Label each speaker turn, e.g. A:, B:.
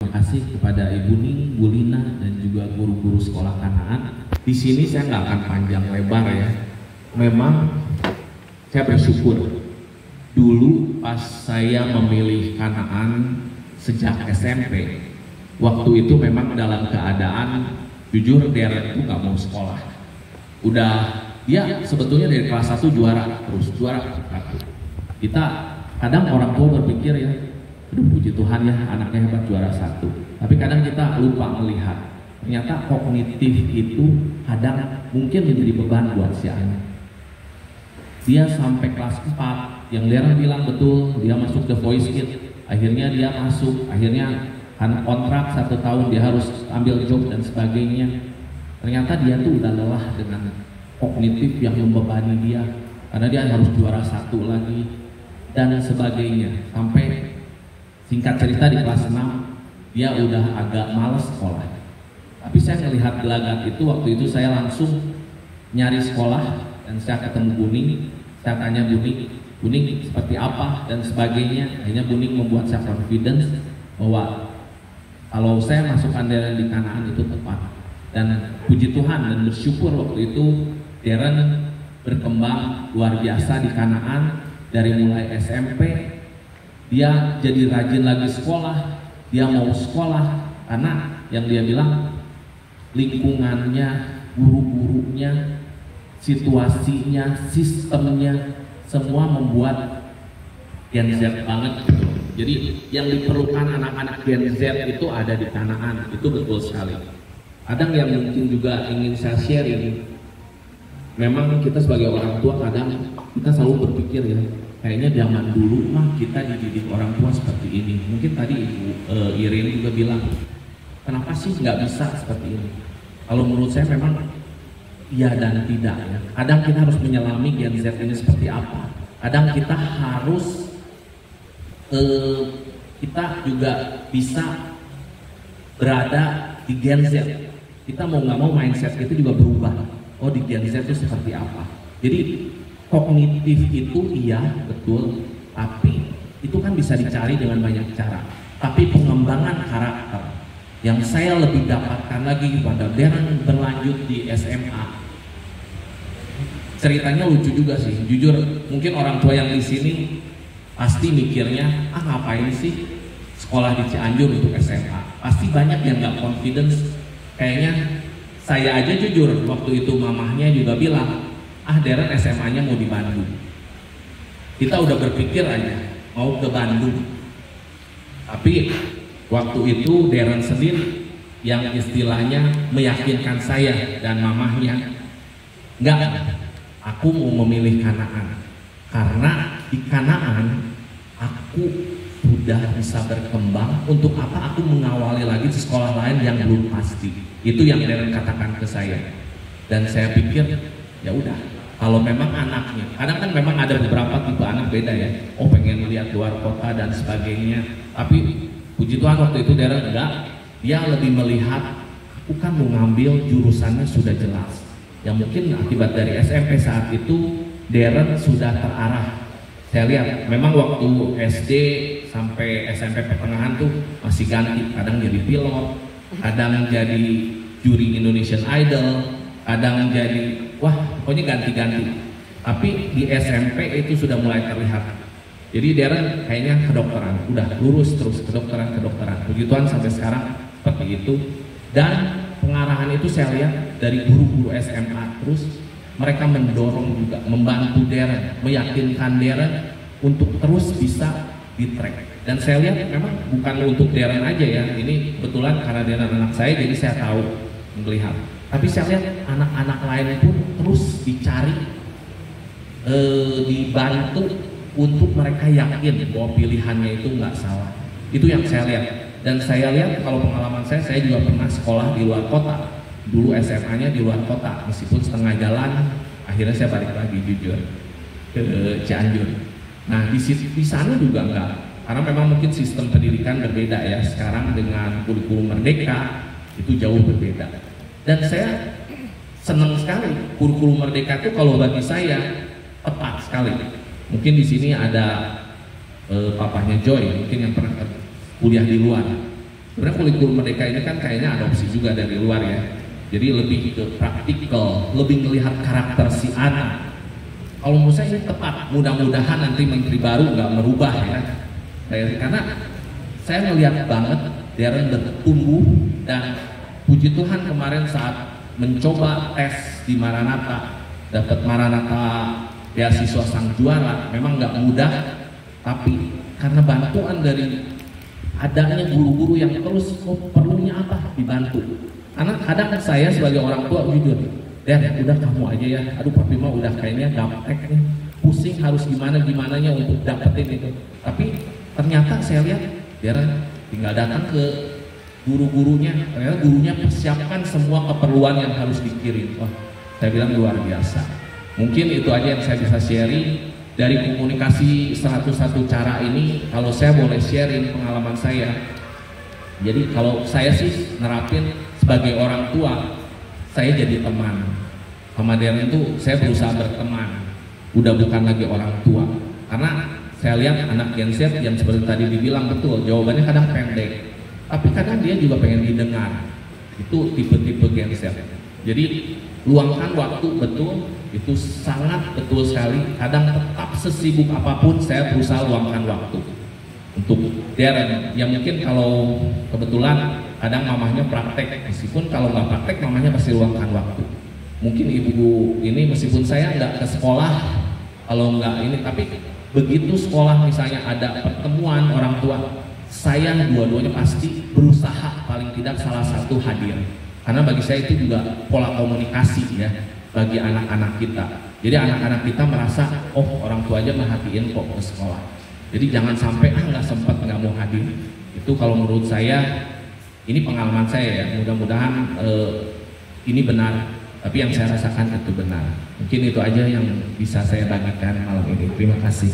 A: Terima kasih kepada Ibu Ning, Bu Lina, dan juga guru-guru sekolah Kanaan. Di sini saya nggak akan panjang lebar ya. Memang saya bersyukur dulu pas saya memilih Kanaan sejak SMP. Waktu itu memang dalam keadaan jujur Deren itu nggak mau sekolah. Udah dia sebetulnya dari kelas 1 juara terus juara. Kita kadang orang tua berpikir ya, aduh puji Tuhan ya anaknya hebat juara 1. Tapi kadang kita lupa melihat ternyata kognitif itu kadang mungkin menjadi beban buat si anak. Dia sampai kelas 4 yang Deren bilang betul, dia masuk The Voice Kids, akhirnya dia masuk, akhirnya karena kontrak 1 tahun dia harus ambil job dan sebagainya. Ternyata dia tuh udah lelah dengan kognitif yang membebani dia karena dia harus juara 1 lagi dan sebagainya. Sampai singkat cerita di kelas 6 dia udah agak males sekolah. Tapi saya melihat gelagat itu, waktu itu saya langsung nyari sekolah dan saya ketemu Buning. Saya tanya Buning seperti apa dan sebagainya. Akhirnya Buning membuat saya confidence bahwa kalau saya masukkan Deren di Kanaan itu tepat. Dan puji Tuhan dan bersyukur waktu itu Deren berkembang luar biasa di Kanaan. Dari mulai SMP dia jadi rajin lagi sekolah, dia mau sekolah karena yang dia bilang lingkungannya, guru-gurunya, situasinya, sistemnya semua membuat Gen Z banget gitu. Jadi yang diperlukan anak-anak Gen Z itu ada di Kanaan, itu betul sekali. Kadang yang mungkin juga ingin saya share ini, memang kita sebagai orang tua kadang kita selalu berpikir ya, kayaknya zaman dulu mah kita dididik orang tua seperti ini. Mungkin tadi Ibu Irin juga bilang, kenapa sih nggak bisa seperti ini? Kalau menurut saya memang iya dan tidak ya. Kadang kita harus menyelami Gen Z ini seperti apa. Kadang kita harus kita juga bisa berada di Gen Z. Kita mau nggak mau mindset itu juga berubah. Oh di Gen Z itu seperti apa? Jadi kognitif itu iya betul, tapi itu kan bisa dicari dengan banyak cara. Tapi pengembangan karakter yang saya lebih dapatkan lagi pada Deren berlanjut di SMA. Ceritanya lucu juga sih. Jujur mungkin orang tua yang di sini pasti mikirnya ngapain sih sekolah di Cianjur untuk SMA. Pasti banyak yang nggak confidence. Kayaknya saya aja jujur waktu itu mamahnya juga bilang, Deren SMA-nya mau di Bandung. Kita udah berpikir aja mau ke Bandung. Tapi waktu itu Deren sendiri yang istilahnya meyakinkan saya dan mamahnya, enggak, aku mau memilih Kanaan. Karena di Kanaan aku sudah bisa berkembang. Untuk apa aku mengawali lagi di sekolah lain yang belum pasti. Itu yang Deren katakan ke saya. Dan saya pikir ya udah, kalau memang anaknya, kadang kan memang ada beberapa tipe anak beda ya, pengen lihat luar kota dan sebagainya. Tapi puji Tuhan waktu itu Deren enggak, dia lebih melihat aku kan mau ngambil jurusannya sudah jelas. Ya mungkin akibat dari SMP saat itu Deren sudah terarah. Saya lihat memang waktu SD sampai SMP pertengahan tuh masih ganti, kadang jadi pilot, kadang jadi juri Indonesian Idol, kadang jadi pokoknya ganti-ganti. Tapi di SMP itu sudah mulai terlihat. Jadi Deren kayaknya kedokteran, udah lurus terus kedokteran. Puji Tuhan sampai sekarang seperti itu. Dan pengarahan itu saya lihat dari guru-guru SMA terus mereka mendorong juga, membantu Deren, meyakinkan Deren untuk terus bisa di track. Dan saya lihat memang bukan untuk Deren aja ya. Ini kebetulan karena Deren anak saya jadi saya tahu melihat. Tapi saya lihat anak-anak lain pun terus dicari, dibantu untuk mereka yakin bahwa pilihannya itu nggak salah. Itu yang saya lihat. Dan saya lihat kalau pengalaman saya juga pernah sekolah di luar kota. Dulu SMA-nya di luar kota, meskipun setengah jalan, akhirnya saya balik lagi jujur ke Cianjur. Nah di sana juga enggak, karena memang mungkin sistem pendidikan berbeda ya. Sekarang dengan kurikulum Merdeka itu jauh berbeda. Dan saya senang sekali kurikulum Merdeka itu kalau bagi saya tepat sekali. Mungkin di sini ada papahnya Joy, mungkin yang pernah kuliah di luar. Sebenarnya kurikulum Merdeka ini kan kayaknya adopsi juga dari luar ya. Jadi lebih ke praktikal, lebih melihat karakter si anak. Kalau menurut saya ini tepat. Mudah-mudahan nanti menteri baru nggak merubah ya. Karena saya melihat banget Darren bertumbuh, dan puji Tuhan kemarin saat mencoba tes di Maranatha, dapat Maranatha beasiswa sang juara. Memang nggak mudah, tapi karena bantuan dari adanya guru-guru yang terus perlunya apa dibantu. Karena kadang saya sebagai orang tua jujur, udah kamu aja ya, aduh papi mah udah kayaknya gaptek nih, pusing harus gimananya untuk dapetin itu. Tapi ternyata saya lihat tinggal datang ke guru-gurunya, ternyata gurunya persiapkan semua keperluan yang harus dikirim. Wah, saya bilang luar biasa. Mungkin itu aja yang saya bisa sharing. Dari komunikasi 101 cara ini, kalau saya boleh sharing pengalaman saya. Jadi kalau saya sih nerapin sebagai orang tua, saya jadi teman. Sama Darren itu saya berusaha berteman, udah bukan lagi orang tua. Karena saya lihat anak Gen Z yang seperti tadi dibilang betul, jawabannya kadang pendek, tapi kadang dia juga pengen didengar. Itu tipe-tipe Gen Z. Jadi luangkan waktu, betul, itu sangat betul sekali. Kadang tetap sesibuk apapun saya berusaha luangkan waktu untuk Darren. Ya mungkin kalau kebetulan kadang mamahnya praktek, meskipun kalau nggak praktek mamahnya pasti luangkan waktu. Mungkin ibu ini meskipun saya nggak ke sekolah, kalau nggak ini, tapi begitu sekolah misalnya ada pertemuan orang tua, saya dua-duanya pasti berusaha paling tidak salah satu hadir. Karena bagi saya itu juga pola komunikasi ya bagi anak-anak kita. Jadi anak-anak kita merasa, oh orang tua aja merhatiin kok ke sekolah. Jadi jangan sampai nggak sempat, nggak mau hadir. Itu kalau menurut saya, ini pengalaman saya ya. Mudah-mudahan ini benar. Tapi yang saya rasakan itu benar. Mungkin itu aja yang bisa saya bagikan malam ini. Terima kasih.